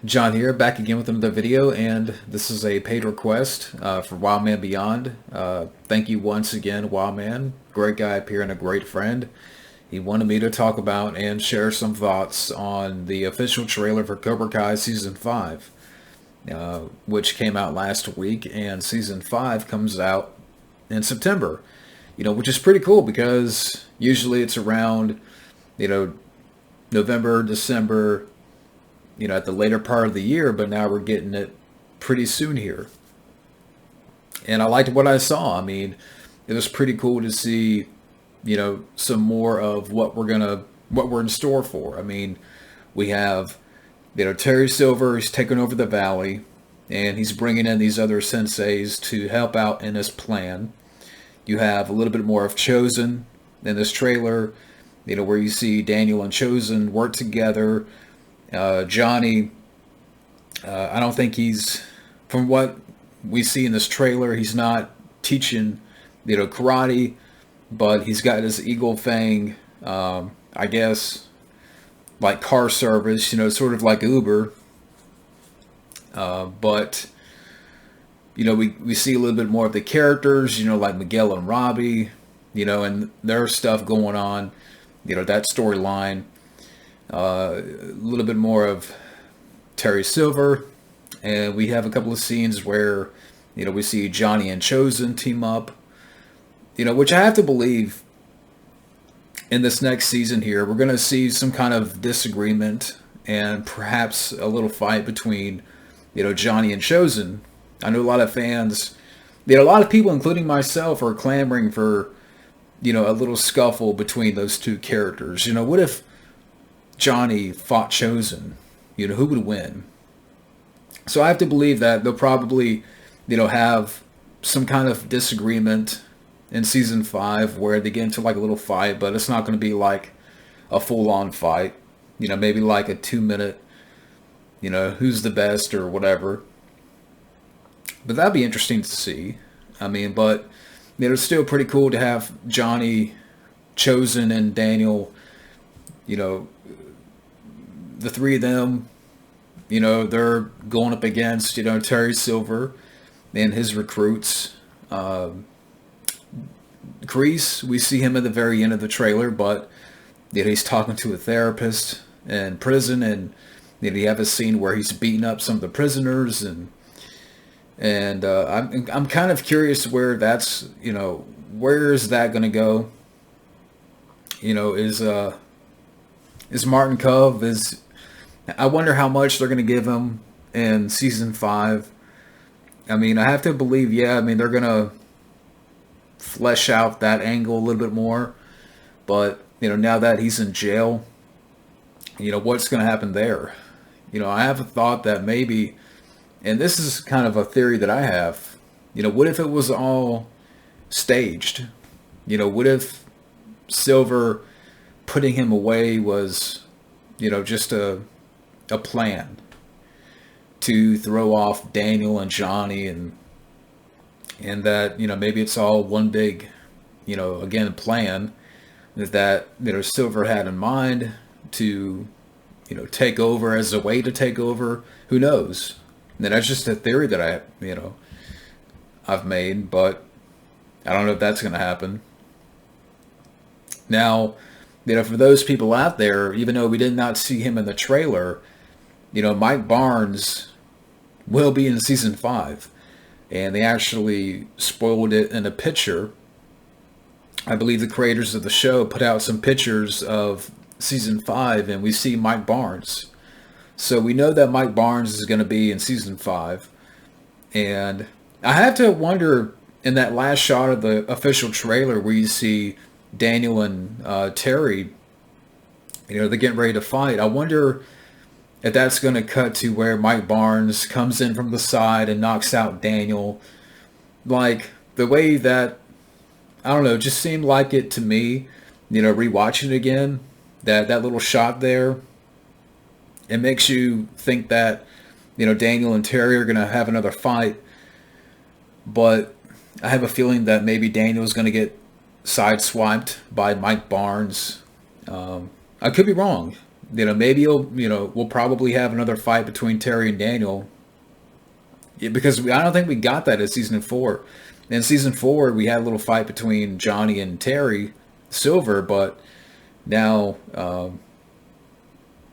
John here, back again with another video, and this is a paid request for Wildman Beyond. Thank you once again, Wildman. Great guy up here and a great friend. He wanted me to talk about and share some thoughts on the official trailer for Cobra Kai Season 5, which came out last week, and Season 5 comes out in September, which is pretty cool because usually it's around, November, December, at the later part of the year, but now we're getting it pretty soon here. And I liked what I saw. I mean, it was pretty cool to see, some more of what we're in store for. I mean, we have, Terry Silver is taking over the valley, and he's bringing in these other senseis to help out in his plan. You have a little bit more of Chosen in this trailer, where you see Daniel and Chosen work together. Johnny, I don't think from what we see in this trailer, he's not teaching, karate, but he's got his Eagle Fang, I guess, like car service, sort of like Uber. But, we see a little bit more of the characters, like Miguel and Robbie, and there's stuff going on, that storyline. A little bit more of Terry Silver, and we have a couple of scenes where we see Johnny and Chosen team up, which I have to believe in this next season here we're going to see some kind of disagreement and perhaps a little fight between Johnny and Chosen. I know a lot of fans, a lot of people including myself are clamoring for a little scuffle between those two characters. What if Johnny fought Chosen? Who would win? So I have to believe that they'll probably, have some kind of disagreement in season 5 where they get into like a little fight, but it's not going to be like a full-on fight. Maybe like a 2-minute, who's the best or whatever. But that'd be interesting to see. I mean, but it's still pretty cool to have Johnny, Chosen, and Daniel, the three of them, they're going up against, Terry Silver and his recruits. Kreese, we see him at the very end of the trailer, but he's talking to a therapist in prison, and you have a scene where he's beating up some of the prisoners, and I'm kind of curious where that's, where is that going to go? Is Martin Cove, I wonder how much they're going to give him in season 5. I mean, I have to believe, they're going to flesh out that angle a little bit more. But, now that he's in jail, what's going to happen there? I have a thought that maybe, and this is kind of a theory that I have, what if it was all staged? What if Silver putting him away was, just a plan to throw off Daniel and Johnny, and that, maybe it's all one big, again, plan that, Silver had in mind to, take over as a way to take over. Who knows? And that's just a theory that I've made, but I don't know if that's going to happen. Now, for those people out there, even though we did not see him in the trailer, Mike Barnes will be in season 5. And they actually spoiled it in a picture. I believe the creators of the show put out some pictures of season 5, and we see Mike Barnes. So we know that Mike Barnes is going to be in season 5. And I have to wonder, in that last shot of the official trailer where you see Daniel and Terry, they're getting ready to fight. I wonder if that's going to cut to where Mike Barnes comes in from the side and knocks out Daniel. Like, the way that, I don't know, just seemed like it to me, rewatching it again, that little shot there, it makes you think that, Daniel and Terry are going to have another fight. But I have a feeling that maybe Daniel's going to get sideswiped by Mike Barnes. I could be wrong. maybe we'll probably have another fight between Terry and Daniel. Yeah, because I don't think we got that in season 4. In season 4, we had a little fight between Johnny and Terry Silver, but now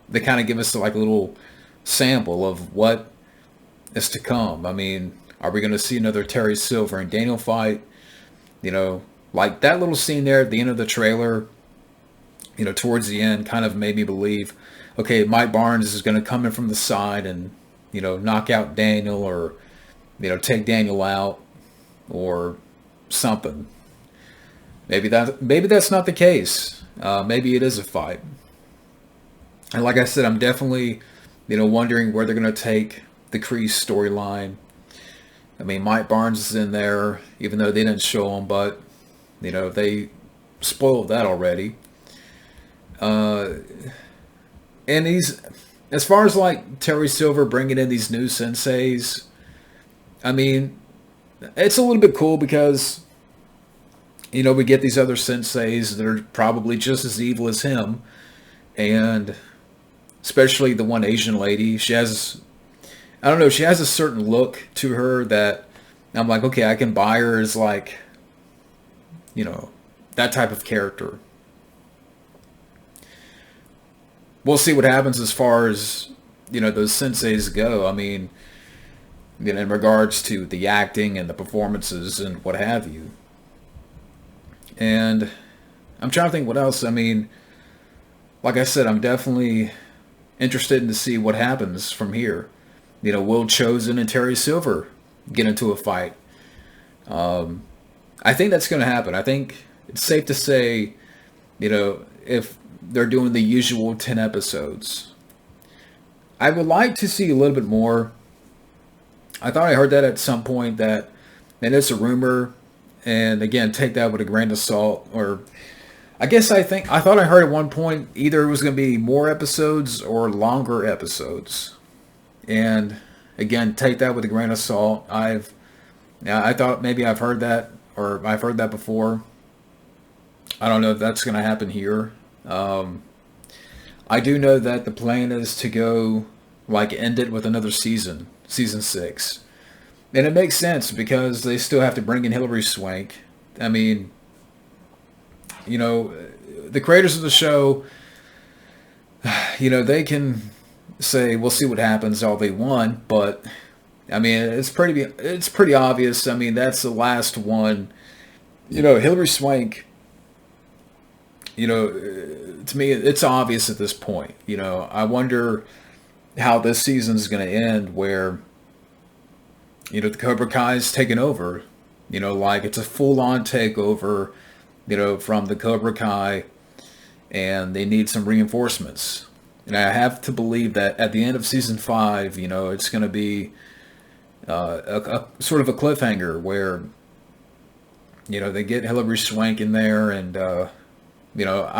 they kind of give us like a little sample of what is to come. I mean, are we going to see another Terry Silver and Daniel fight? Like that little scene there at the end of the trailer, towards the end kind of made me believe, okay, Mike Barnes is going to come in from the side and, knock out Daniel or, take Daniel out or something. Maybe that's not the case. Maybe it is a fight. And like I said, I'm definitely, wondering where they're going to take the Kreese storyline. I mean, Mike Barnes is in there, even though they didn't show him, but, they spoiled that already. And he's, as far as like Terry Silver bringing in these new senseis, I mean, it's a little bit cool because, we get these other senseis that are probably just as evil as him. And especially the one Asian lady, she has a certain look to her that I'm like, okay, I can buy her as like, that type of character. We'll see what happens as far as, those senseis go. I mean, in regards to the acting and the performances and what have you. And I'm trying to think what else. I mean, like I said, I'm definitely interested in to see what happens from here. Will Chosen and Terry Silver get into a fight? I think that's going to happen. I think it's safe to say, if they're doing the usual 10 episodes. I would like to see a little bit more. I thought I heard that at some point that, and it's a rumor, and again, take that with a grain of salt, or I thought I heard at one point either it was going to be more episodes or longer episodes. And again, take that with a grain of salt. I thought maybe I've heard that, or I've heard that before. I don't know if that's going to happen here. I do know that the plan is to go, like, end it with another season 6. And it makes sense because they still have to bring in Hilary Swank. I mean, the creators of the show, they can say, we'll see what happens all they want, but I mean, it's pretty obvious. I mean, that's the last one. Hilary Swank, to me, it's obvious at this point. I wonder how this season's going to end where, the Cobra Kai's taken over. Like it's a full-on takeover, from the Cobra Kai, and they need some reinforcements. And I have to believe that at the end of season 5, it's going to be a sort of a cliffhanger where, they get Hilary Swank in there, and I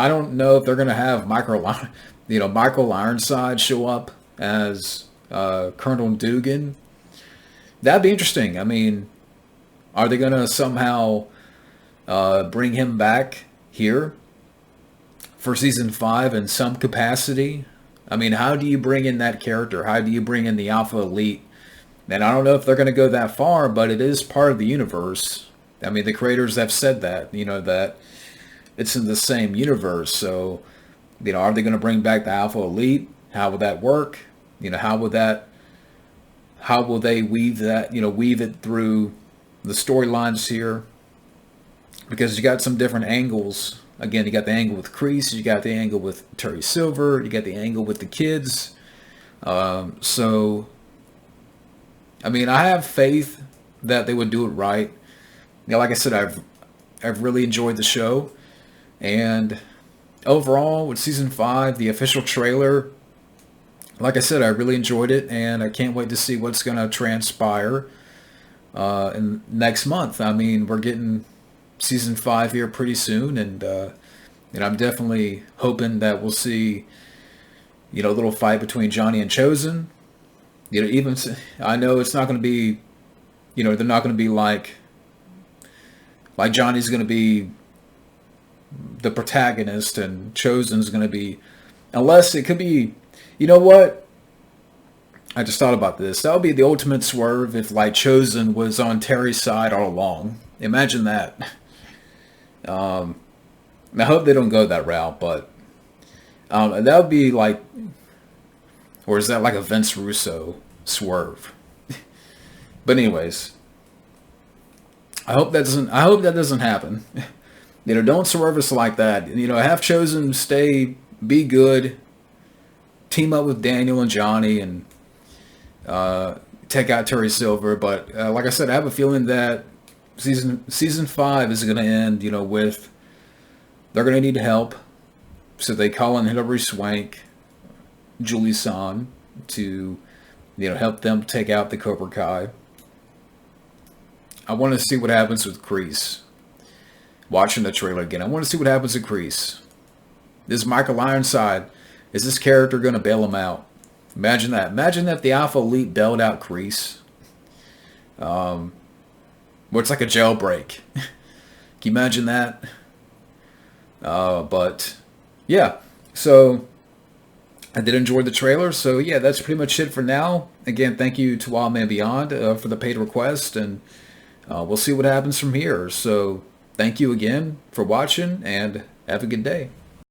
don't know if they're going to have Michael Ironside show up as Colonel Dugan. That'd be interesting. I mean, are they going to somehow bring him back here for season 5 in some capacity? I mean, how do you bring in that character? How do you bring in the Alpha Elite? And I don't know if they're going to go that far, but it is part of the universe. I mean, the creators have said that, that it's in the same universe. So, are they going to bring back the Alpha Elite? How will that work? How will they weave that, weave it through the storylines here? Because you got some different angles. Again, you got the angle with Kreese, you got the angle with Terry Silver, you got the angle with the kids. So, I mean, I have faith that they would do it right. Like I said, I've really enjoyed the show. And overall, with season 5, the official trailer, like I said, I really enjoyed it, and I can't wait to see what's going to transpire in next month. I mean, we're getting season 5 here pretty soon, and I'm definitely hoping that we'll see, a little fight between Johnny and Chosen. Even I know it's not going to be, they're not going to be like Johnny's going to be the protagonist and Chosen's going to be, Unless it could be, you know what? I just thought about this. That would be the ultimate swerve if like Chosen was on Terry's side all along. Imagine that. I hope they don't go that route, but that would be like, or is that like a Vince Russo swerve? But anyways, I hope that doesn't. I hope that doesn't happen. Don't swerve us like that. Have Chosen stay, be good, team up with Daniel and Johnny, and take out Terry Silver. But like I said, I have a feeling that season 5 is going to end. With they're going to need help, so they call in Hilary Swank, Julie San to help them take out the Cobra Kai. I want to see what happens with Kreese. Watching the trailer again, I want to see what happens with Kreese. This Michael Ironside, is this character going to bail him out? Imagine that. Imagine that the Alpha Elite bailed out Kreese. Where it's like a jailbreak. Can you imagine that? But yeah, so I did enjoy the trailer. So yeah, that's pretty much it for now. Again, thank you to Wildman Beyond for the paid request, and we'll see what happens from here. So thank you again for watching, and have a good day.